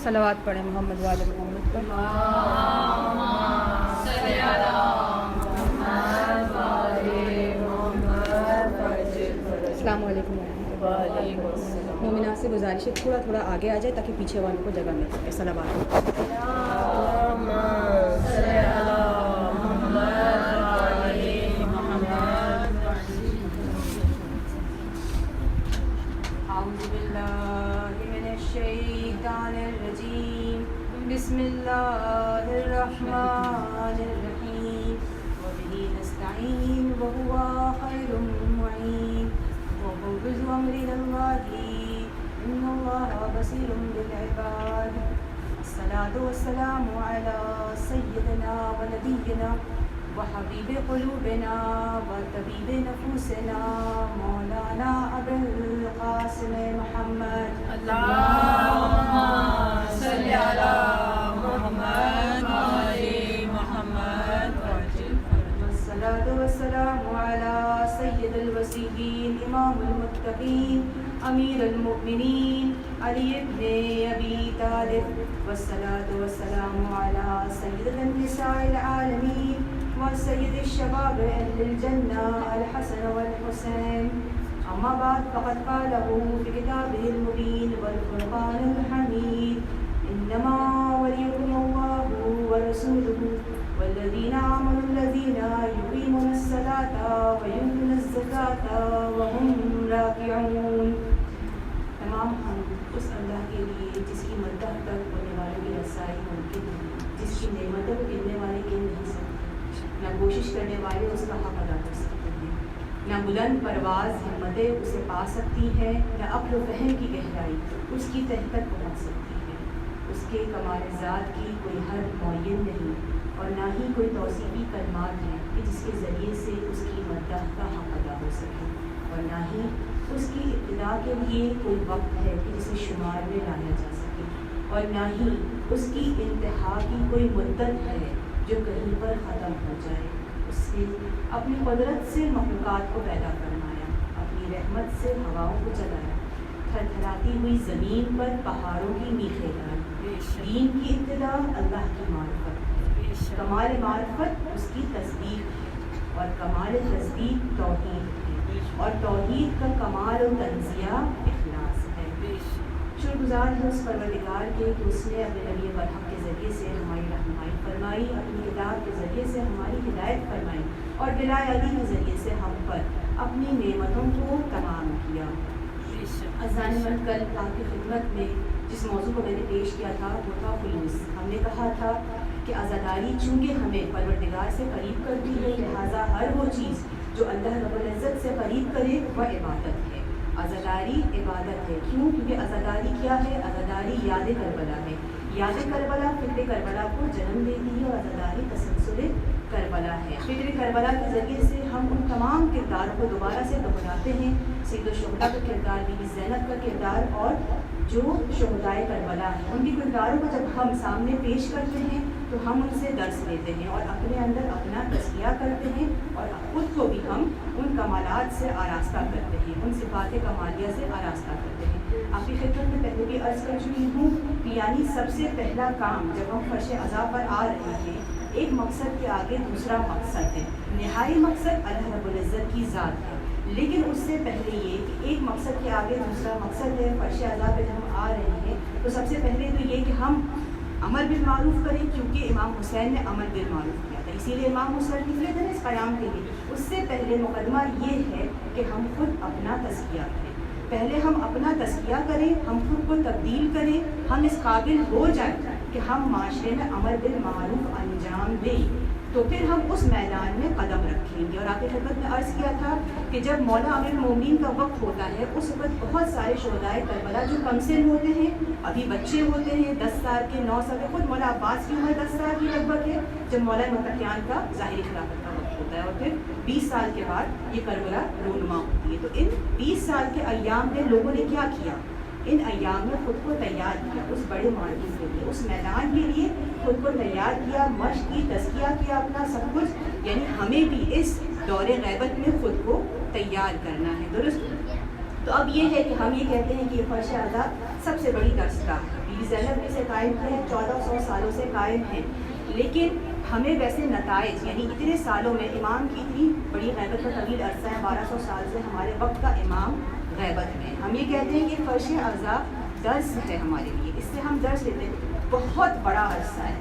صلوات پڑھیں محمد وآل محمد پر. السلام علیکم ورحمۃ اللہ. مومنات سے گزارش ہے تھوڑا آگے آ جائے تاکہ پیچھے والوں کو جگہ مل سکے. صلوات. اعوذ باللہ من الشیطان الرجیم. بسم اللہ الرحمن الرحیم. وبہ نستعین وہو خیر المعین. وفوض امری اللہ ان اللہ بصیر بالعباد. الصلاۃ والسلام علی سیدنا ونبینا وحبیب قلوبنا وطبیب نفوسنا مولانا ابو القاسم محمد. اللہم صلی علی محمد وآل محمد. والصلاۃ والسلام علی سید الوصیین امام المتقین امیر المؤمنین علی ابن ابی طالب. والصلاۃ والسلام علی سید النساء العالمین وسید الشباب اہل الجنہ الحسن والحسین. اما بعد فقد قالہ فی کتابہ المبین والفرقان الحمید. انما ولیکم اللہ ورسولہ والذین آمنوا الذین یقیمون الصلاة ویؤتون الزکاة وهم راکعون. تمام حمد اس اللہ کے لیے جس کی مدح تک ہونے والوں کی رسائی ممکن ہے، جس کی نعمتوں کو گننے والے گن نہیں سکتے، نہ کوشش کرنے والے اس کا حق ادا کر سکتے ہیں، نہ بلند پرواز ہمتیں اسے پا سکتی ہیں، نہ عقل و فہم کی گہرائی اس کی تہ تک پہنچ سکتی ہے. اس کے کمال ذات کی کوئی حد معین نہیں اور نہ ہی کوئی توصیفی کلمات ہیں کہ جس کے ذریعے سے اس کی مدح کا حق ادا ہو سکے، اور نہ ہی اس کی ابتدا کے لیے کوئی وقت ہے کہ جسے شمار میں لایا جا سکے، اور نہ ہی اس کی انتہا کی کوئی مدت ہے جو کہیں پر ختم ہو جائے. اس سے اپنی قدرت سے مخلوقات کو پیدا فرمایا، اپنی رحمت سے ہواؤں کو چلایا، تھر تھراتی ہوئی زمین پر پہاڑوں کی میخیں ڈالی. دین کی ابتدا اللہ کی معرفت ہے، کمال معرفت اس کی تصدیق ہے، اور کمال تصدیق توحید ہے، اور توحید کا کمال و تنزیہ اخلاص ہے. شکر گزار ہے اس پروردگار کے کہ اس نے اپنے نبی برحق کے ذریعے سے ہماری رہنمائی فرمائی، اپنی کتاب کے ذریعے سے ہماری ہدایت فرمائی، اور بلا علی کے ذریعے سے ہم پر اپنی نعمتوں کو تمام کیا. اذان من کل آپ کی خدمت میں جس موضوع کو میں نے پیش کیا تھا وہ تھا خلوص. ہم نے کہا تھا کہ عزاداری چونکہ ہمیں پروردگار سے قریب کرتی ہے، لہٰذا ہر وہ چیز جو اللہ رب العزت سے قریب کرے وہ عبادت ہے. عزاداری عبادت ہے. کیوں؟ کیونکہ عزاداری کیا ہے؟ عزاداری یاد کربلا ہے. یاد کربلا فکر کربلا کو جنم دیتی ہے، اور عزاداری تسلسل کربلا ہے. فکر کربلا کے ذریعے سے ہم ان تمام کرداروں کو دوبارہ سے دہراتے ہیں. سید الشہداء کا کردار، بی بی زینب کا کردار، اور جو شہدائے کربلا ہیں ان کی کرداروں کو جب ہم سامنے پیش کرتے ہیں تو ہم ان سے درس لیتے ہیں اور اپنے اندر اپنا تزکیہ کرتے ہیں، اور خود کو بھی ہم ان کمالات سے آراستہ کرتے ہیں، ان صفات کمالیہ سے آراستہ کرتے ہیں. آپ کی خدمت میں پہلے بھی عرض کر چکی ہوں کہ یعنی سب سے پہلا کام جب ہم فرش عذاب پر آ رہے ہیں، ایک مقصد کے آگے دوسرا مقصد ہے. نہائی مقصد اللہ رب العزت کی ذات ہے، لیکن اس سے پہلے یہ کہ ایک مقصد کے آگے دوسرا مقصد ہے. فرش عذاب پہ جب ہم آ رہے ہیں تو سب سے پہلے تو یہ کہ ہم امر بالمعروف کریں، کیونکہ امام حسین نے امر بالمعروف کیا تھا، اسی لیے امام حسین نکلے تھے نا اس قیام کے لیے. اس سے پہلے مقدمہ یہ ہے کہ ہم خود اپنا تزکیہ کریں. پہلے ہم اپنا تزکیہ کریں، ہم خود کو تبدیل کریں، ہم اس قابل ہو جائیں کہ ہم معاشرے میں امر بالمعروف انجام دیں، تو پھر ہم اس میدان میں قدم رکھیں گے. اور آپ کی خدمت میں عرض کیا تھا کہ جب مولا امیر المومنین کا وقت ہوتا ہے اس وقت بہت سارے شہدائے کربلا جو کم سن ہوتے ہیں، ابھی بچے ہوتے ہیں، 10 سال کے، 9 سال کے. خود مولا عباس کی عمر 10 سال کی لگ بھگ ہے جب مولا متقیان کا ظاہری خلافت کا وقت ہوتا ہے، اور پھر 20 سال کے بعد یہ کربلا رونما ہوتی ہے. تو ان 20 سال کے ایام میں لوگوں نے کیا کیا؟ ان ایام میں خود کو تیار کیا اس بڑے معرکے کے لیے، اس میدان کے لیے خود کو تیار کیا، مشق کی، تزکیہ کیا اپنا سب کچھ. یعنی ہمیں بھی اس دور غیبت میں خود کو تیار کرنا ہے. درست؟ تو اب یہ ہے کہ ہم یہ کہتے ہیں کہ یہ فرش عذاب سب سے بڑی درسگاہ ہے. بی زینب نے اسے قائم کیا ہے، 1400 سالوں سے قائم ہے، لیکن ہمیں ویسے نتائج یعنی اتنے سالوں میں امام کی اتنی بڑی غیبت کا طویل عرصہ ہے، 1200 سال سے ہمارے وقت کا امام غیبت میں. ہم یہ کہتے ہیں کہ فرش اعضاء درس ہے ہمارے لیے، اس سے ہم درس لیتے ہیں. بہت بڑا عرصہ ہے،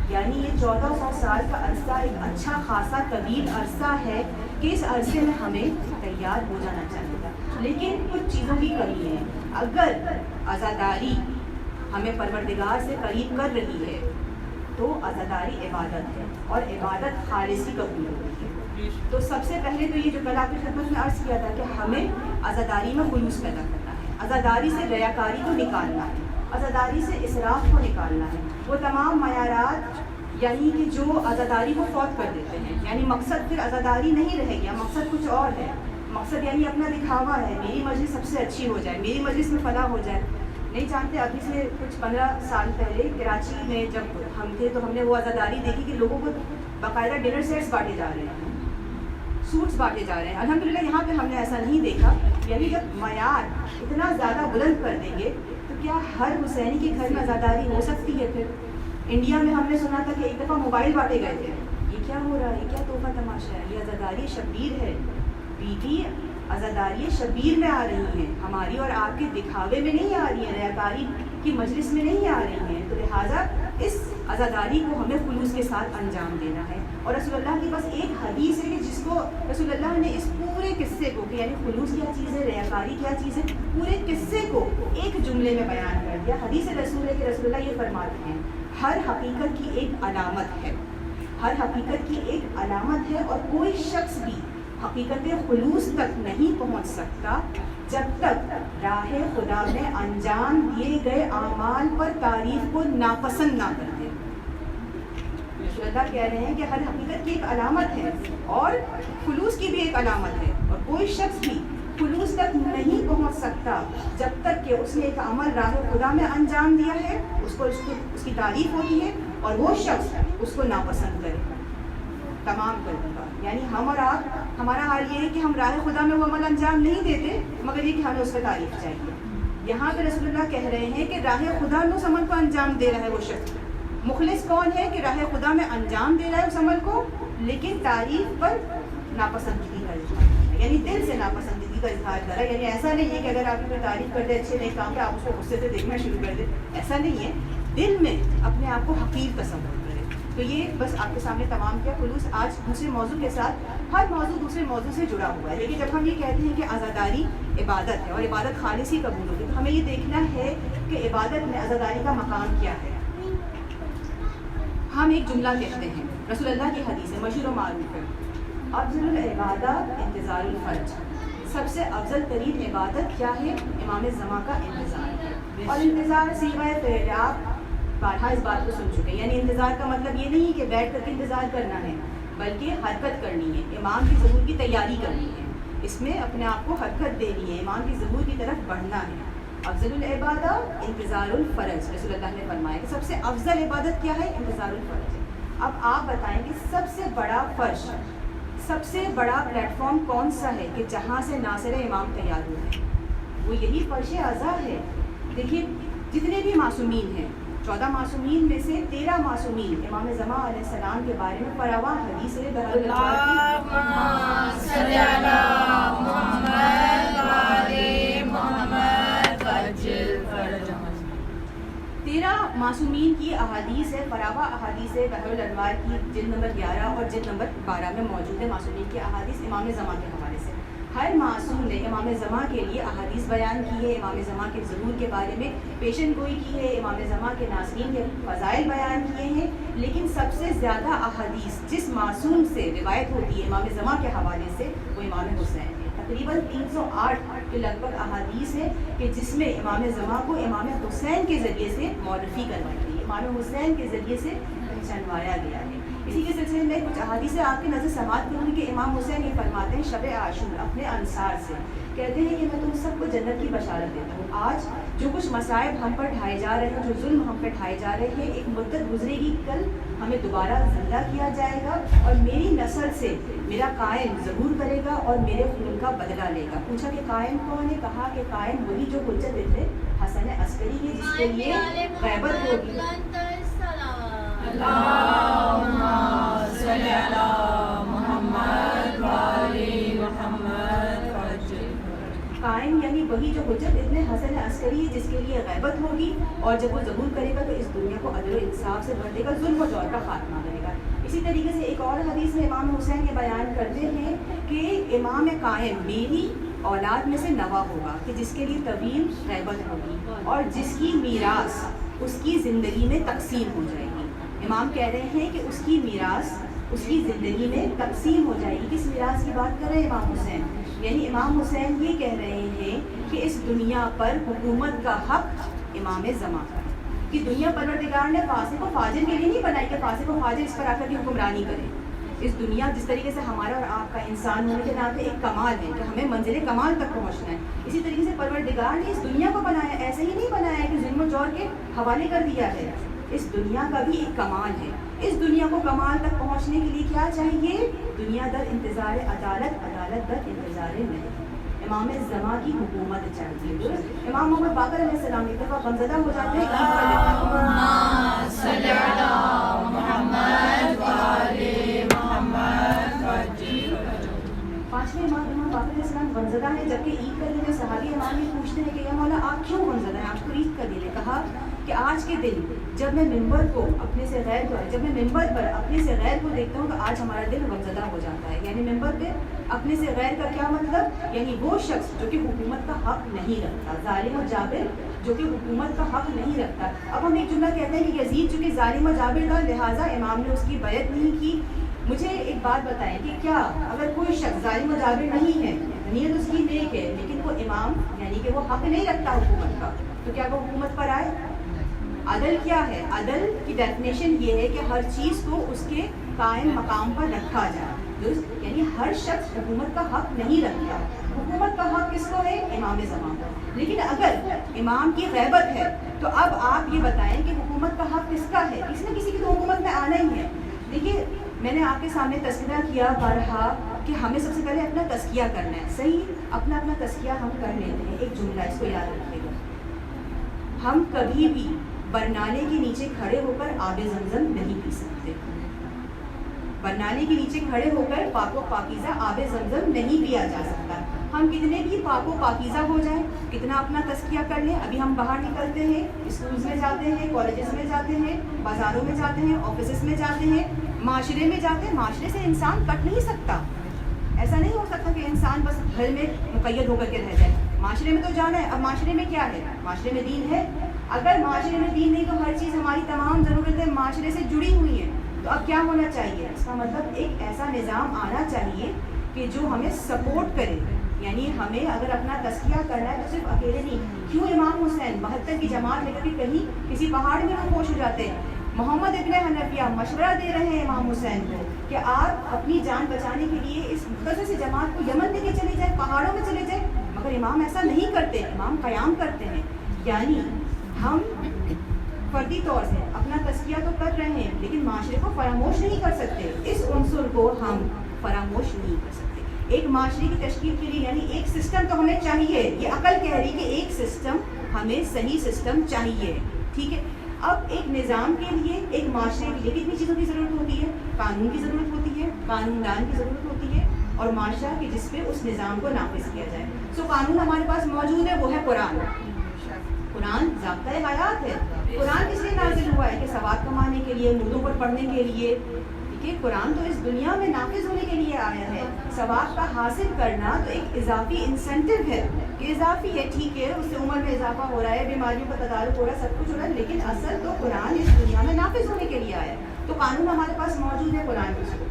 یعنی یہ 1400 سال کا عرصہ ایک اچھا خاصا طویل عرصہ ہے کہ اس عرصے میں ہمیں تیار ہو جانا چاہیے تھا. لیکن کچھ چیزوں کی کمی ہے. اگر عزاداری ہمیں پروردگار سے قریب کر رہی ہے تو عزاداری عبادت ہے، اور عبادت خالصی قبول ہوتی ہے. تو سب سے پہلے تو یہ جو کل آپ کی خدمت میں عرض کیا تھا کہ ہمیں عزاداری میں خلوص پیدا کرنا ہے، عزاداری سے ریاکاری کو نکالنا ہے، عزاداری سے اسراف کو نکالنا ہے. وہ تمام معیارات یعنی کہ جو عزاداری کو فوت کر دیتے ہیں، یعنی مقصد پھر عزاداری نہیں رہے گا، مقصد کچھ اور ہے. مقصد یعنی اپنا دکھاوا ہے، میری مجلس سب سے اچھی ہو جائے، میری مجلس میں فلاح ہو جائے. نہیں جانتے، ابھی سے کچھ 15 سال پہلے کراچی میں جب ہم تھے تو ہم نے وہ عزاداری دیکھی کہ لوگوں کو باقاعدہ ڈنر سیٹس بانٹے جا رہے ہیں، سوٹس بانٹے جا رہے ہیں. الحمدللہ یہاں پہ ہم نے ایسا نہیں دیکھا. یعنی جب معیار اتنا زیادہ بلند کر دیں گے تو کیا ہر حسینی کے گھر میں عزاداری ہو سکتی ہے؟ پھر انڈیا میں ہم نے سنا تھا کہ ایک دفعہ موبائل بانٹے گئے تھے. یہ کیا ہو رہا ہے؟ یہ کیا تحفہ تماشا ہے؟ یہ عزاداری شبیر ہے. بیوی عزاداری شبیر میں آ رہی ہیں، ہماری اور آپ کے دکھاوے میں نہیں آ رہی ہیں، ریاکاری کی مجلس میں نہیں آ رہی ہیں. تو لہٰذا اس عزاداری کو ہمیں خلوص کے ساتھ انجام دینا ہے. اور رسول اللہ کی بس ایک حدیث ہے کہ جس کو رسول اللہ نے اس پورے قصے کو کہ یعنی خلوص کیا چیز ہے، ریاکاری کیا چیز ہے، پورے قصے کو ایک جملے میں بیان کر دیا. حدیث رسول ہے کہ رسول اللہ یہ فرماتے ہیں ہر حقیقت کی ایک علامت ہے، ہر حقیقت کی ایک علامت ہے، اور کوئی شخص بھی حقیقت خلوص تک نہیں پہنچ سکتا جب تک راہ خدا میں انجام دیے گئے اعمال پر تعریف کو ناپسند نہ کر دے. رسول اللہ کہہ رہے ہیں کہ ہر حقیقت کی ایک علامت ہے اور خلوص کی بھی ایک علامت ہے، اور کوئی شخص بھی خلوص تک نہیں پہنچ سکتا جب تک کہ اس نے ایک عمل راہ خدا میں انجام دیا ہے، اس کی تعریف ہوتی ہے، اور وہ شخص اس کو ناپسند کرے تمام کر دوں گا. یعنی ہم اور آپ، ہمارا حال یہ ہے کہ ہم راہ خدا میں وہ عمل انجام نہیں دیتے، مگر یہ کہ ہمیں اس کا تعریف چاہیے. یہاں پہ رسول اللہ کہہ رہے ہیں کہ راہ خدا میں اس عمل کو انجام دے رہا ہے وہ شخص. مخلص کون ہے کہ راہ خدا میں انجام دے رہا ہے اس عمل کو، لیکن تعریف پر ناپسندگی کا اظہار، یعنی دل سے ناپسندگی کا اظہار کر رہا ہے. یعنی ایسا نہیں ہے کہ اگر آپ کی کوئی تعریف کر دے اچھے نہیں کام پہ آپ اس کو غصے سے دیکھنا شروع کر دیں، ایسا نہیں ہے. دل میں اپنے آپ کو حقیر تصور کرے. تو یہ بس آپ کے سامنے تمام کیا خلوص آج دوسرے موضوع کے ساتھ، ہر موضوع دوسرے موضوع سے جڑا ہوا ہے. لیکن جب ہم یہ کہتے ہیں کہ عزاداری عبادت ہے اور عبادت خالصی قبول ہوتی ہے تو ہمیں یہ دیکھنا ہے کہ عبادت میں عزاداری کا مقام کیا ہے. ہم ایک جملہ کہتے ہیں، رسول اللہ کی حدیث ہے مشہور و معروف ہے، افضل العبادات انتظار الفرج. سب سے افضل ترین عبادت کیا ہے؟ امام زمان کا انتظار ہے. اور انتظار سوائے فعل، آپ بارہا اس بات کو سن چکے ہیں. یعنی انتظار کا مطلب یہ نہیں کہ بیٹھ کر کے انتظار کرنا ہے، بلکہ حرکت کرنی ہے، امام کی ظہور کی تیاری کرنی ہے، اس میں اپنے آپ کو حرکت دینی ہے، امام کی ظہور کی طرف بڑھنا ہے. افضل العبادہ انتظار الفرج، رسول اللہ نے فرمایا کہ سب سے افضل عبادت کیا ہے؟ انتظار الفرج ہے. اب آپ بتائیں کہ سب سے بڑا فرش، سب سے بڑا پلیٹ فارم کون سا ہے کہ جہاں سے ناصر امام تیار ہوئے؟ وہ یہی فرش اعضاء ہے. دیکھیے جتنے بھی معصومین ہیں، 14 معصومین میں سے 13 معصومین امام زمان علیہ السلام کے بارے میں فراوان حدیث ہے. 13 معصومین کی احادیث ہے، فراوان احادیث ہے بحر الانوار کی جلد نمبر 11 اور جلد نمبر 12 میں موجود ہے. معصومین کی احادیث امام زمان کے حوالے سے ہر معصوم نے امام زمان کے لیے احادیث بیان کی ہے، امام زمان کے ظہور کے بارے میں پیشن گوئی کی ہے، امام زمان کے ناصرین کے فضائل بیان کیے ہیں. لیکن سب سے زیادہ احادیث جس معصوم سے روایت ہوتی ہے امام زمان کے حوالے سے وہ امام حسین ہے. تقریباً 308 کے لگ بھگ احادیث ہے کہ جس میں امام زمان کو امام حسین کے ذریعے سے معرفی کروائی گئی، امام حسین کے ذریعے سے پہچانوایا گیا ہے. اسی کے سلسلے میں کچھ احادیث آپ کی نظر سماعت کروں گی کہ امام حسین یہ فرماتے ہیں شب عاشور اپنے انصار سے کہتے ہیں کہ میں تم سب کو جنت کی بشارت دیتا ہوں. آج جو کچھ مصائب ہم پر ڈھائے جا رہے ہیں، جو ظلم ہم پر ڈھائے جا رہے ہیں، ایک مدت گزرے گی، کل ہمیں دوبارہ زندہ کیا جائے گا اور میری نسل سے میرا قائم ظہور کرے گا اور میرے خون کا بدلہ لے گا. پوچھا کہ قائم کون ہے؟ کہا کہ قائم وہی جو حجت ابن حسن عسکری ہے جس کے لیے غیبت ہوگی. اللہم صلی علی محمد و آل محمد وعجل. قائم یعنی وہی جو حجت ابن حسن عسکری ہے جس کے لیے غیبت ہوگی, اور جب وہ ظہور کرے گا تو اس دنیا کو عدل و انصاف سے بھر دے گا, ظلم و جور کا خاتمہ کرے گا. اسی طریقے سے ایک اور حدیث میں امام حسین یہ بیان کرتے ہیں کہ امام قائم میری اولاد میں سے نوا ہوگا کہ جس کے لیے طویل غیبت ہوگی اور جس کی میراث اس کی زندگی میں تقسیم ہو جائے گی. امام کہہ رہے ہیں کہ اس کی میراث اس کی زندگی میں تقسیم ہو جائے گی. کس میراث کی بات کر رہے ہیں امام حسین؟ یعنی امام حسین یہ کہہ رہے ہیں کہ اس دنیا پر حکومت کا حق امام زمان کا, کہ دنیا پروردگار نے فاسق و فاجر کے لیے نہیں بنائی کہ فاسق و فاجر اس پر آ کر کے حکمرانی کرے. اس دنیا جس طریقے سے ہمارا اور آپ کا انسان ہونے کے ناطے ایک کمال ہے کہ ہمیں منزل کمال تک پہنچنا ہے, اسی طریقے سے پروردگار نے اس دنیا کو بنایا, ایسے ہی نہیں بنایا ہے کہ ظلم و جور کے حوالے کر دیا ہے. اس دنیا کا بھی ایک کمال ہے. اس دنیا کو کمال تک پہنچنے کے لیے کیا چاہیے؟ دنیا در انتظار عدالت, عدالت در انتظار محض. امام زمان کی حکومت چاہیے. درست. امام محمد باقر علیہ السلام ایک دفعہ غمزدہ ہو جاتے ہیں. اللہم صلی علی محمد و آل محمد وعجل. پانچویں امام باقر علیہ السلام غمزدہ ہیں, جبکہ عید کا دن صحابی امام یہ پوچھتے ہیں کہ یا مولا آپ کیوں غمزدہ ہیں, آپ کو عید کا دن ہے. کہا کہ آج کے دن جب میں ممبر کو اپنے سے غیر کو جب میں ممبر پر اپنے سے غیر کو دیکھتا ہوں تو آج ہمارا دل غمزدہ ہو جاتا ہے. یعنی ممبر پہ اپنے سے غیر کا کیا مطلب؟ یعنی وہ شخص جو کہ حکومت کا حق نہیں رکھتا, ظالم و جابر جو کہ حکومت کا حق نہیں رکھتا. اب ہم ایک جملہ کہتے ہیں کہ یزید جو کہ ظالم و جابر تھا لہٰذا امام نے اس کی بیعت نہیں کی. مجھے ایک بات بتائیں کہ کیا اگر کوئی شخص ظالم و جابر نہیں ہے, نیت اس کی نیک ہے, لیکن وہ امام یعنی کہ وہ حق نہیں رکھتا حکومت کا, تو کیا وہ حکومت پر آئے؟ عدل کیا ہے؟ عدل کی ڈیفینیشن یہ ہے کہ ہر چیز کو اس کے قائم مقام پر رکھا جائے. درست. یعنی ہر شخص حکومت کا حق نہیں رکھتا. حکومت کا حق کس کو ہے؟ امام زمان کو. لیکن اگر امام کی غیبت ہے تو اب آپ یہ بتائیں کہ حکومت کا حق کس کا ہے؟ کسی نہ کسی کی تو حکومت میں آنا ہی ہے. دیکھیے میں نے آپ کے سامنے تذکرہ کیا بارہا کہ ہمیں سب سے پہلے اپنا تزکیہ کرنا ہے. صحیح, اپنا تزکیہ ہم کر لیتے ہیں. ایک جملہ اس کو یاد رکھیے گا, ہم کبھی بھی برنالے کے نیچے کھڑے ہو کر آب زمزم نہیں پی سکتے. برنالے کے نیچے کھڑے ہو کر پاک و پاکیزہ آب زمزم نہیں پیا جا سکتا. ہم کتنے بھی پاک و پاکیزہ ہو جائیں, کتنا اپنا تزکیہ کر لیں, ابھی ہم باہر نکلتے ہیں, اسکولز میں جاتے ہیں, کالجز میں جاتے ہیں, بازاروں میں جاتے ہیں, آفیسز میں جاتے ہیں, معاشرے میں جاتے ہیں. معاشرے سے انسان کٹ نہیں سکتا. ایسا نہیں ہو سکتا کہ انسان بس گھر میں مقید ہو کر کے رہ جائے. معاشرے میں تو جانا ہے. اب معاشرے میں کیا ہے؟ معاشرے میں دین ہے. اگر معاشرے میں دین نہیں تو ہر چیز ہماری تمام ضرورتیں معاشرے سے جڑی ہوئی ہیں. تو اب کیا ہونا چاہیے؟ اس کا مطلب ایک ایسا نظام آنا چاہیے کہ جو ہمیں سپورٹ کرے. یعنی ہمیں اگر اپنا تزکیہ کرنا ہے تو صرف اکیلے نہیں. کیوں امام حسین 72 کی جماعت لے کر کے کہیں کسی پہاڑ میں وہ خوش ہو جاتے ہیں؟ محمد ابن حنفیہ مشورہ دے رہے ہیں امام حسین کو کہ آپ اپنی جان بچانے کے لیے اس مختصر سی جماعت کو یمن لے کے چلے جائیں, پہاڑوں میں چلے جائیں. مگر امام ایسا نہیں کرتے, امام قیام کرتے ہیں. یعنی ہم فردی طور سے اپنا تزکیہ تو کر رہے ہیں لیکن معاشرے کو فراموش نہیں کر سکتے. اس عنصر کو ہم فراموش نہیں کر سکتے. ایک معاشرے کی تشکیل کے لیے یعنی ایک سسٹم تو ہمیں چاہیے. یہ عقل کہہ رہی کہ ایک سسٹم ہمیں صحیح سسٹم چاہیے. ٹھیک ہے. اب ایک نظام کے لیے ایک معاشرے کے لیے کتنی چیزوں کی ضرورت ہوتی ہے؟ قانون کی ضرورت ہوتی ہے, قانون دان کی ضرورت ہوتی ہے, اور معاشرہ کی جس پہ اس نظام کو نافذ کیا جائے. سو قانون ہمارے پاس موجود ہے, وہ ہے قرآن. قرآن ضابطۂ حیات ہے. قرآن کس لیے نازل ہوا ہے؟ کہ ثواب کمانے کے لیے, مردوں پر پڑھنے کے لیے. کہ قرآن تو اس دنیا میں نافذ ہونے کے لیے آیا ہے. ثواب کا حاصل کرنا تو ایک اضافی انسینٹو ہے کہ اضافی ہے, ٹھیک ہے, اس سے عمر میں اضافہ ہو رہا ہے, بیماریوں کا تدارک ہو رہا ہے, سب کچھ ہو رہا ہے, لیکن اصل تو قرآن اس دنیا میں نافذ ہونے کے لیے آیا ہے. تو قانون ہمارے پاس موجود ہے قرآن کے ذریعے,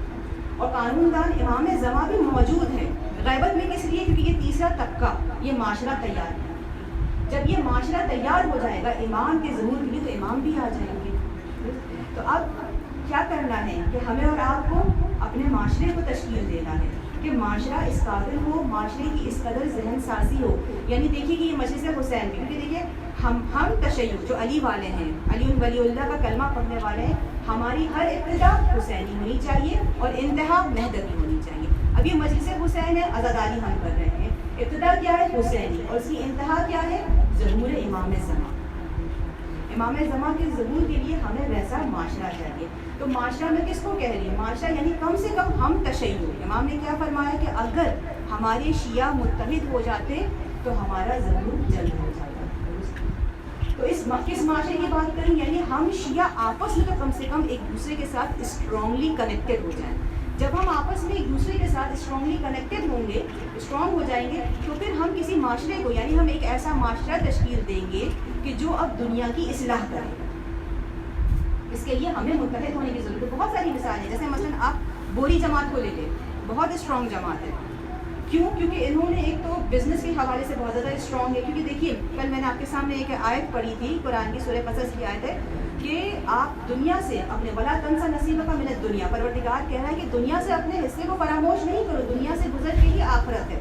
اور قانون دان امام زمان بھی موجود ہے. غیبت میں کس لیے؟ کیونکہ یہ تیسرا طبقہ, یہ معاشرہ تیار ہے. جب یہ معاشرہ تیار ہو جائے گا امام کے ظہور کے لیے تو امام بھی آ جائیں گے. تو اب کیا کرنا ہے کہ ہمیں اور آپ کو اپنے معاشرے کو تشکیل دینا ہے کہ معاشرہ اس قابل ہو, معاشرے کی اس قدر ذہن سازی ہو. یعنی دیکھیے کہ یہ مجلس حسین بھی, کیونکہ دیکھیے ہم تشیع جو علی والے ہیں, علی ولی اللہ کا کلمہ پڑھنے والے ہیں, ہماری ہر ابتدا حسینی ہونی چاہیے اور انتہا مہدوی ہونی چاہیے. اب یہ مجلس حسین ہے, عزاداری ہم کر رہے ہیں, ابتدا کیا ہے؟ حسینی, اور اس کی انتہا کیا ہے؟ ظہور امام زمان. امام زمان کے ظہور کے لیے ہمیں ویسا معاشرہ چاہیے. تو معاشرہ میں کس کو کہہ رہی ہے؟ معاشرہ یعنی کم سے کم ہم تشیع. امام نے کیا فرمایا کہ اگر ہمارے شیعہ متحد ہو جاتے تو ہمارا ظہور جلد ہو جاتا. تو اس کس معاشرے کی بات کریں؟ یعنی ہم شیعہ آپس میں تو کم سے کم ایک دوسرے کے ساتھ اسٹرانگلی کنیکٹڈ ہو جائیں. جب ہم آپس میں ایک دوسرے کے ساتھ اسٹرانگلی کنیکٹڈ ہوں گے، اسٹرانگ ہو جائیں گے، تو پھر ہم کسی معاشرے کو، یعنی ہم ایک ایسا معاشرہ تشکیل دیں گے کہ جو اب دنیا کی اصلاح کرے. اس کے لیے ہمیں متحد ہونے کی ضرورت ہے. بہت ساری مثالیں ہیں، جیسے مثلاً آپ بوری جماعت کو لے لیں، بہت اسٹرانگ جماعت ہے. کیوں؟ کیونکہ انہوں نے ایک تو بزنس کے حوالے سے بہت زیادہ اسٹرانگ ہے. کیونکہ دیکھیے کل میں نے آپ کے سامنے ایک آیت پڑھی تھی، قرآن کی سورہ قصص کی آیت ہے کہ آپ دنیا سے اپنے ولا تنسا نصیبک من الدنیا، پروردگار کہہ رہا ہے کہ دنیا سے اپنے حصے کو فراموش نہیں کرو. دنیا سے گزر کے ہی آخرت ہے.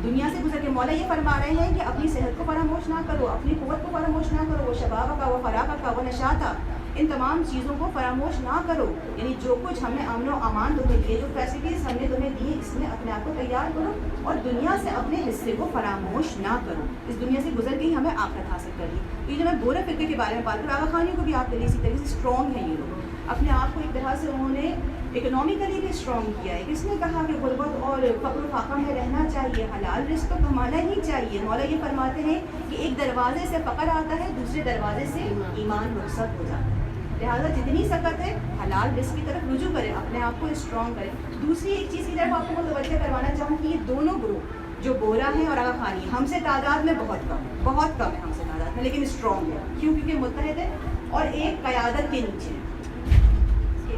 دنیا سے گزر کے مولا یہ فرما رہے ہیں کہ اپنی صحت کو فراموش نہ کرو، اپنی قوت کو فراموش نہ کرو، وہ شباب کا، وہ فراغ کا، وہ نشاطا، ان تمام چیزوں کو فراموش نہ کرو. یعنی جو کچھ ہم نے امن و امان تمہیں دیے، جو فیسلٹیز ہم نے تمہیں دی، اس میں اپنے آپ کو تیار کرو اور دنیا سے اپنے حصے کو فراموش نہ کرو. اس دنیا سے گزر کے ہی ہمیں آخرت حاصل کرنی. تو یہ جو میں گورے فرقے کے بارے میں بات کروں، آغا خانیوں کو بھی آپ اسی طریقے سے اسٹرانگ ہیں. یہ لوگ اپنے آپ کو ایک طرح سے انہوں نے اکنامیکلی بھی اسٹرانگ کیا ہے. کس نے کہا کہ غربت اور فقر و فاقہ میں رہنا چاہیے، حلال رزق تو کمانا ہی چاہیے. مولا یہ فرماتے ہیں کہ ایک دروازے سے فقر آتا ہے، دوسرے دروازے سے ایمان رخصت ہو جاتا ہے. لہٰذا جتنی سکت ہے حلال رزق کی طرف رجوع کریں، اپنے آپ کو اسٹرانگ کریں. دوسری ایک چیز کی طرف آپ کو متوجہ کروانا چاہوں کہ یہ دونوں گروہ جو بورا ہیں اور آغا خانی، ہم سے تعداد میں بہت کم ہے ہم سے تعداد میں، لیکن اسٹرانگ ہے. کیوں؟ کیونکہ متحد ہے اور ایک قیادت کے نیچے ہے.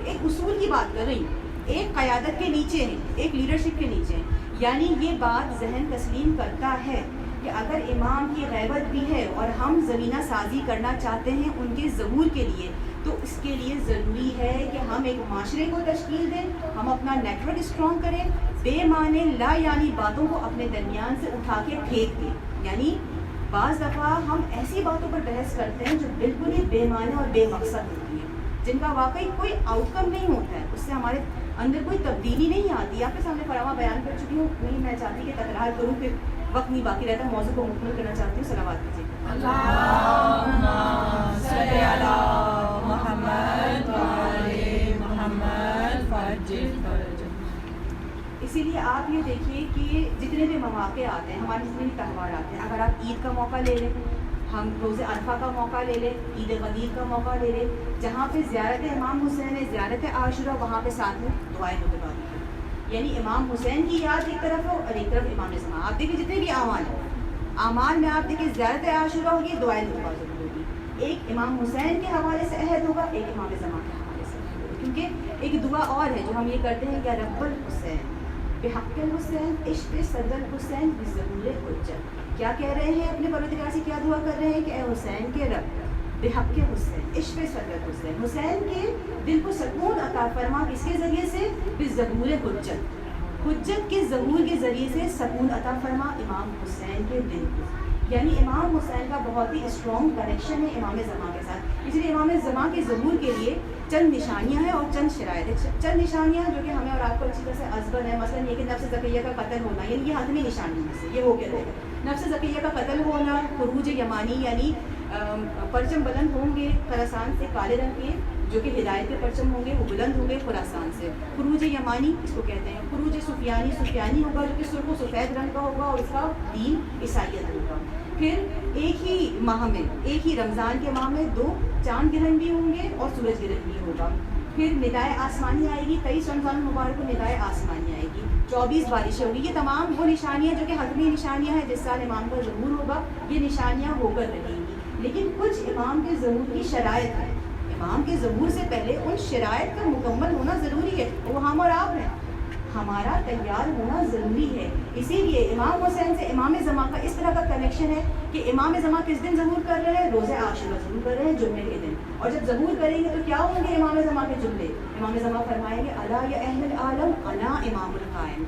ایک اصول کی بات کر رہی ہوں، ایک قیادت کے نیچے ہیں، ایک لیڈرشپ کے نیچے ہیں. یعنی یہ بات ذہن تسلیم کرتا ہے کہ اگر امام کی غیبت بھی ہے اور ہم زمینہ سازی کرنا چاہتے ہیں ان کے ظہور کے لیے، تو اس کے لیے ضروری ہے کہ ہم ایک معاشرے کو تشکیل دیں، ہم اپنا نیٹ ورک اسٹرانگ کریں، بے معنی لا یعنی باتوں کو اپنے درمیان سے اٹھا کے پھینک دیں. یعنی بعض دفعہ ہم ایسی باتوں پر بحث کرتے ہیں جو بالکل ہی بے معنی اور بے مقصد ہوتی ہیں، جن کا واقعی کوئی آؤٹ کم نہیں ہوتا ہے، اس سے ہمارے اندر کوئی تبدیلی نہیں آتی. آپ کے سامنے فراوہ بیان کر چکی ہوں، نہیں میں چاہتی کہ تکرار کروں، پھر وقت نہیں باقی رہتا. موضوع کو مکمل کرنا چاہتی ہوں. صلوات کیجیے. اللہم صلی علی محمد و آل محمد وعجل فرجہ. اسی لیے آپ یہ دیکھیے کہ جتنے بھی مواقع آتے ہیں، ہمارے جتنے بھی تہوار آتے ہیں، اگر آپ عید کا موقع لے لیں، ہم روز عرفہ کا موقع لے لیں، عید غدیر کا موقع لے لیں، جہاں پہ زیارت امام حسین ہے، زیارت عاشورہ، وہاں پہ ساتھ میں دعائیں متبادل ہیں. یعنی امام حسین کی یاد ایک طرف ہو اور ایک طرف امام زمان. آپ دیکھیں جتنے بھی اعمال ہیں، اعمال میں آپ دیکھیں زیارت عاشورہ ہوگی، دعائیں متبادل ہوگی. ایک امام حسین کے حوالے سے عہد ہوگا، ایک امام زمان کے حوالے سے عہد ہوگا. کیونکہ ایک دعا اور ہے جو ہم یہ کرتے ہیں کہ رب الحسین بحق الحسین عشق صدر الحسین بظہور حجت. کیا کہہ رہے ہیں؟ اپنے پروردگار سے کیا دعا کر رہے ہیں کہ اے حسین کے رب، بحق حسین عشق صدر حسین، حسین کے دل کو سکون عطا فرما. کس کے ذریعے سے؟ بظہور حجت، حجت کے ظہور کے ذریعے سے سکون عطا فرما امام حسین کے دل کو. یعنی امام حسین کا بہت ہی اسٹرانگ کنیکشن ہے امام زمان کے ساتھ. اس لیے امام زمان کے ظہور کے لیے چند نشانیاں ہیں اور چند شرائط ہیں. چند نشانیاں جو کہ ہمیں اور آپ کو اچھی طرح سے ازبر ہے. مثلاً یہ کہ نفس زکیہ کا قتل ہونا، یعنی یہ حتمی نشانی میں سے یہ ہو کے رہے گا. نفس زکیہ کا قتل ہونا، خروج یمانی یعنی پرچم بلند ہوں گے خراسان سے کالے رنگ کے، جو کہ ہدایت کے پرچم ہوں گے، وہ بلند ہوں گے خراسان سے. خروج یمانی اس کو کہتے ہیں. خروج سفیانی ہوگا، جو کہ سرخ و سفید رنگ کا ہوگا اور اس کا دین عیسائیت ہوگا. پھر ایک ہی ماہ میں، ایک ہی رمضان کے ماہ میں 2 چاند گرہن بھی ہوں گے اور سورج گرہن بھی ہوگا. پھر ندائے آسمانی آئے گی، 23 رمضان مبارک کو ندائے آسمانی آئے گی. 24 بارشیں ہوگی. یہ تمام وہ نشانیاں جو کہ حتمی نشانیاں ہیں جس سال امام کا ظہور ہوگا، یہ نشانیاں ہو کر رہیں گی. لیکن کچھ امام کے ظہور کی شرائط ہیں. امام کے ظہور سے پہلے ان شرائط کا مکمل ہونا ضروری ہے. وہ ہم اور آپ ہیں، ہمارا تیار ہونا ضروری ہے. اسی لیے امام حسین سے امام زمان کا اس طرح کا کنیکشن ہے کہ امام زمان کس دن ظہور کر رہے ہیں؟ روز عاشورہ ظہور کر رہے ہیں، جمعے کے دن. اور جب ظہور کریں گے تو کیا ہوں گے امام زمان کے جملے؟ امام زمان فرمائیں گے الا یا اہل العالم انا امام القائم.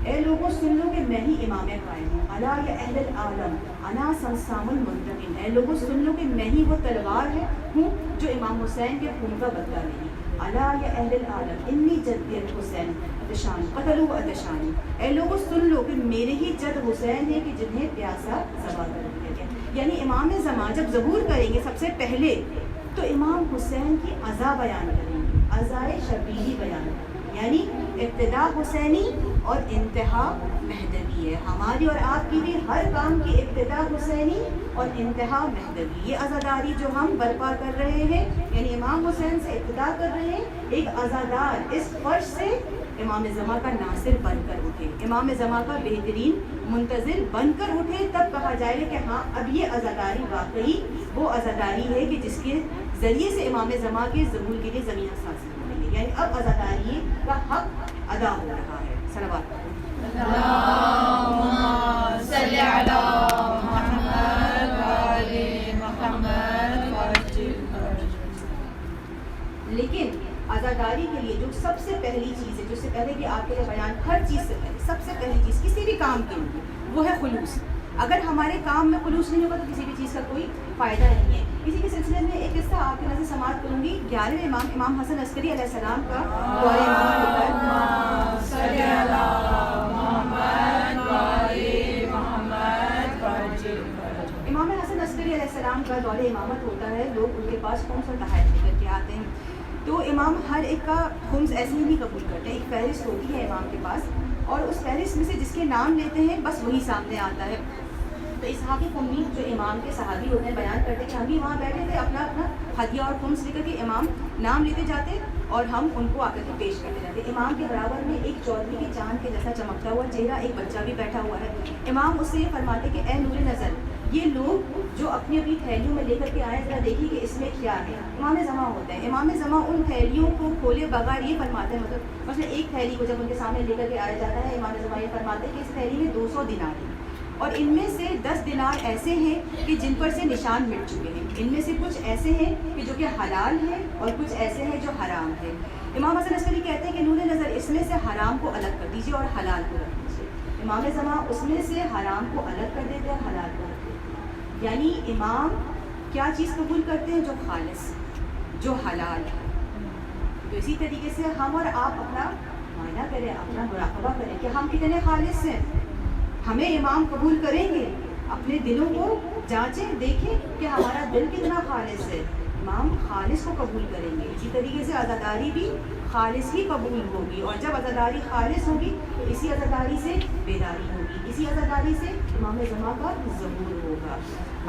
اے لوگوں سن لو کہ میں ہی امام قائم ہوں. الا یا اہل العالم انا سمسام المنتقم. اے لوگوں سن لو کہ میں ہی وہ تلوار ہوں جو امام حسین کے خون کا بدلہ لے گی. الا یا اہل العالم انی جدی الحسین اتشان قتلوا اتشانی. اے لوگوں سن لو کہ میرے ہی جد حسین ہے کہ جنہیں پیاسا ذبح کر دیا گیا. یعنی امام زمان جب ظہور کریں گے سب سے پہلے تو امام حسین کی عزا بیان کریں گے، عزائے شبیلی بیان کریں گے، یعنی ابتدا حسینی اور انتہا مہدوی ہے۔ ہماری اور آپ کی بھی ہر کام کی ابتدا حسینی اور انتہا مہدوی، یہ عزاداری جو ہم برپا کر رہے ہیں، یعنی امام حسین سے ابتدا کر رہے ہیں، ایک عزادار اس فرش سے امام زمان کا ناصر بن کر اٹھے، امام زمان کا بہترین منتظر بن کر اٹھے، تب کہا جائے گا کہ ہاں اب یہ عزاداری واقعی وہ عزاداری ہے کہ جس کے ذریعے سے امام زمان کے ظہور کے لیے زمین حساس ہونے گی، یعنی اب عزاداری کا حق ادا ہو رہا ہے۔ صلوات اللهم صل على محمد وآل محمد وعجل فرجه۔ لیکن عزاداری کے لیے جو سب سے پہلی چیز ہے، جو سے پہلے کہ آپ کے لیے بیان، ہر چیز سے پہلے سب سے پہلی چیز کسی بھی کام کے لیے وہ ہے خلوص۔ اگر ہمارے کام میں خلوص نہیں ہوگا تو کسی بھی چیز کا کوئی فائدہ نہیں ہے۔ اسی کے سلسلے میں ایک قصہ آپ کے نظر سماعت کروں گی۔ 11ویں امام حسن عسکری علیہ السلام کا دور امامت صلی اللہ محمد وآل محمد وعجل فرجه۔ امام حسن عسکری علیہ السلام کا دور امامت ہوتا ہے، لوگ ان کے پاس خمس اور تحائف لے کر کے آتے ہیں، تو امام ہر ایک کا خمس ایسے ہی نہیں قبول کرتے، ایک فہرست ہوتی ہے امام کے پاس، اور اس فہرست میں سے جس کے نام لیتے ہیں بس وہی سامنے آتا ہے۔ تو اسحاق قمی جو امام کے صحابی ہوتے ہیں بیان کرتے ہیں کہ ہم بھی وہاں بیٹھے تھے، اپنا ہدیہ اور خمس لے کر کے امام نام لیتے جاتے اور ہم ان کو آ کر کے پیش کرتے جاتے۔ امام کے برابر میں ایک چودھری کے چاند کے جیسا چمکتا ہوا چہرہ ایک بچہ بھی بیٹھا ہوا ہے۔ امام اس سے یہ فرماتے کہ اے نور نظر، یہ لوگ جو اپنی اپنی تھیلیوں میں لے کر کے آئے، ذرا دیکھیے کہ اس میں کیا ہے۔ امام زمان ہوتے ہیں، امام زمان ان تھیلیوں کو کھولے بغیر یہ فرماتے ہیں، مطلب مثلا ایک تھیلی کو جب ان کے سامنے لے کر کے آیا جاتا ہے، امام زمان یہ فرماتے ہیں کہ اس تھیلی میں 200 دینار ہیں، اور ان میں سے 10 دینار ایسے ہیں کہ جن پر سے نشان مٹ چکے ہیں، ان میں سے کچھ ایسے ہیں کہ جو کہ حلال ہیں اور کچھ ایسے ہیں جو حرام ہیں۔ امام حسن عسکری کہتے ہیں کہ نور نظر، اس میں سے حرام کو الگ کر دیجیے اور حلال کو رکھ دیجیے۔ امام زمان اس میں سے حرام کو الگ کر دیتے اور حلال کو رکھ دیتے، یعنی امام کیا چیز قبول کرتے ہیں؟ جو خالص، جو حلال ہے۔ تو اسی طریقے سے ہم اور آپ اپنا معائنہ کریں، اپنا مراقبہ کریں کہ ہم کتنے خالص ہیں، ہمیں امام قبول کریں گے، اپنے دلوں کو جانچیں، دیکھیں کہ ہمارا دل کتنا خالص ہے، امام خالص کو قبول کریں گے۔ اسی طریقے سے عزاداری بھی خالص ہی قبول ہوگی، اور جب عزاداری خالص ہوگی تو اسی عزاداری سے بیداری ہوگی، اسی عزاداری سے امام زمان کا ظہور ہوگا۔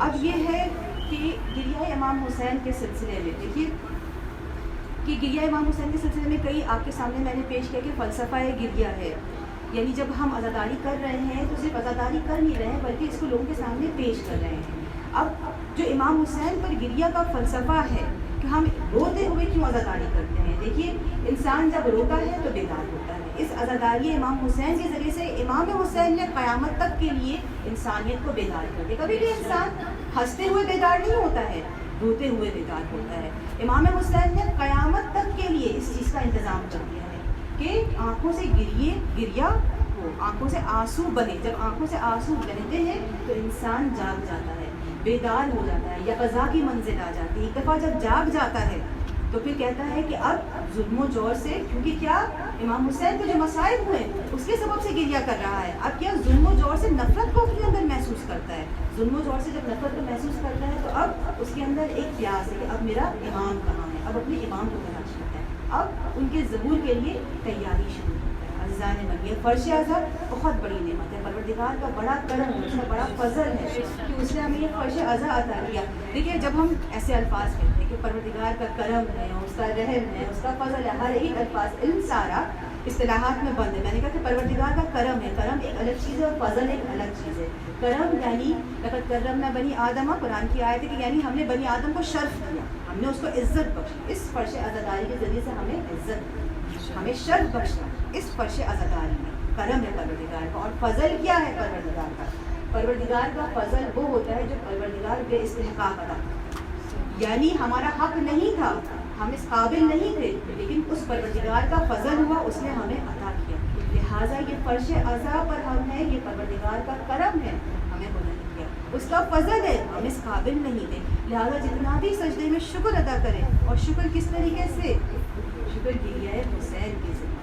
اب یہ ہے کہ گریہ امام حسین کے سلسلے میں دیکھیے کہ گریہ امام حسین کے سلسلے میں کئی آپ کے سامنے میں نے پیش کیا کہ فلسفہ گریہ ہے، یعنی جب ہم عزاداری کر رہے ہیں تو صرف عزاداری کر نہیں رہے ہیں بلکہ اس کو لوگوں کے سامنے پیش کر رہے ہیں۔ اب جو امام حسین پر گریہ کا فلسفہ ہے کہ ہم روتے ہوئے کیوں عزاداری کرتے ہیں، دیکھیے انسان جب روتا ہے تو بیدار ہوتا ہے۔ اس عزاداری امام حسین کے ذریعے سے امام حسین نے قیامت تک کے لیے انسانیت کو بیدار کر دیا۔ کبھی بھی انسان ہنستے ہوئے بیدار نہیں ہوتا ہے، روتے ہوئے بیدار ہوتا ہے۔ امام حسین نے قیامت تک کے لیے اس چیز کا انتظام کر دیا ہے کہ آنکھوں سے گریہ ہو، آنکھوں سے آنسو بہے۔ جب آنکھوں سے آنسو بہتے ہیں تو انسان جاگ جاتا ہے، بیدار ہو جاتا ہے، یا قضا کی منزل آ جاتی ہے۔ ایک دفعہ جب جاگ جاتا ہے تو پھر کہتا ہے کہ اب ظلم و جور سے، کیونکہ کیا امام حسین کو جو مصائب ہوئے اس کے سبب سے گریہ کر رہا ہے، اب کیا ظلم و جور سے نفرت کو اپنے اندر محسوس کرتا ہے۔ ظلم و جور سے جب نفرت کو محسوس کرتا ہے تو اب اس کے اندر ایک پیاس ہے کہ اب میرا امام کہاں ہے، اب اپنے امام کو تلاش کرتا ہے، اب ان کے ظہور کے لیے تیاری شروع کرتا ہے۔ عزیزان من، یہ فرش اعظم بہت بڑی نعمت ہے، پروردگار کا بڑا کرم ہے، اس کا بڑا فضل ہے کہ اس نے ہمیں یہ فرش اعظم عطا کیا۔ دیکھیے جب ہم ایسے الفاظ کہتے ہیں کہ پروردگار کا کرم ہے، اس کا رحم ہے، اس کا فضل ہے، ہر ایک الفاظ علم سارا اصطلاحات میں بند ہے۔ میں نے کہا کہ پروردگار کا کرم ہے، کرم ایک الگ چیز ہے اور فضل ایک الگ چیز ہے۔ کرم یعنی لقد کرمنا بنی آدم، قرآن کی آیت ہے کہ یعنی ہم نے بنی آدم کو شرف دیا، ہم نے اس کو عزت بخشی۔ اس فرش عزاداری کے ذریعے سے ہمیں عزت، ہمیں شرف بخشا اس فرش عزاداری میں۔ کرم ہے پروردگار کا، اور فضل کیا ہے پروردگار کا؟ پروردگار کا فضل وہ ہوتا ہے جو پروردگار بے استحقاق عطا کرتا ہے، یعنی ہمارا حق نہیں تھا، ہم اس قابل نہیں تھے، لیکن اس پروردگار کا فضل ہوا، اس نے ہمیں عطا کیا۔ لہٰذا یہ فرش عزا پر ہم ہیں، یہ پروردگار کا کرم ہے، ہمیں بلند کیا، اس کا فضل ہے، ہم اس قابل نہیں تھے۔ لہٰذا جتنا بھی سجدے میں شکر ادا کریں، اور شکر کس طریقے سے؟ شکر گریہ حسین کے ذریعے۔